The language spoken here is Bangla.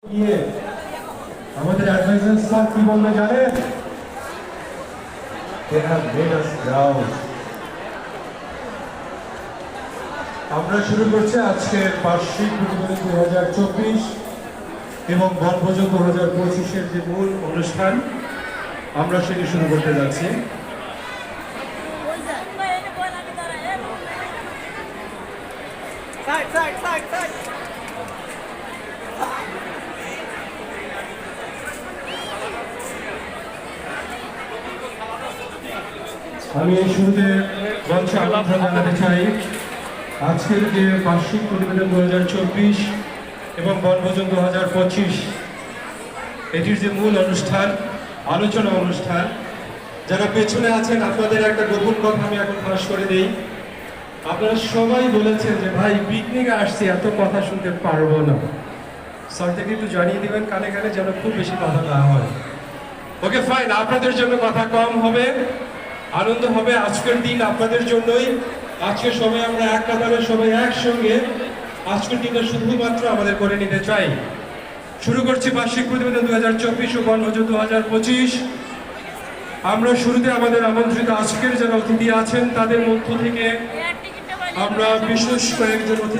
আমাদের অ্যাডভাইজার স্যার কি বলবে জানেন? They have made us proud. আমরা শুরু করছি আজকের বার্ষিক প্রতিবেদন 2024 এবং বনভোজন 2025-এর যে মূল অনুষ্ঠান আমরা সেটি শুরু করতে যাচ্ছি। আমি এই শুরুতে মঞ্চে আমন্ত্রণ জানাতে চাই আজকের যে বার্ষিক প্রতিবেদন 2024 এবং বনভোজন 2025 এটির যে মূল অনুষ্ঠান, আলোচনা অনুষ্ঠান, যারা পেছনে আছেন আপনাদের একটা গোপন কথা আমি এখন ফাঁস করে দিই। আপনারা সবাই বলেছেন যে ভাই পিকনিকে আসছি, এত কথা শুনতে পারবো না। স্যার থেকে একটু জানিয়ে দিবেন কানে কানে যেন খুব বেশি কথা না হয়। ওকে ফাইন, আপনাদের জন্য কথা কম হবে, আনন্দ হবে। আজকের দিন আপনাদের জন্যই। আজকের সময় আমরা এক কাতারে সবাই একসঙ্গে আজকের দিনটা শুধুমাত্র আমাদের করে নিতে চাই। শুরু করছি বার্ষিক প্রতিবেদন 2024 ও বনভোজন 2025। আমরা শুরুতে আমাদের আমন্ত্রিত আজকের যারা অতিথি আছেন তাদের মধ্য থেকে আমরা বিশেষ কয়েকজন অতিথি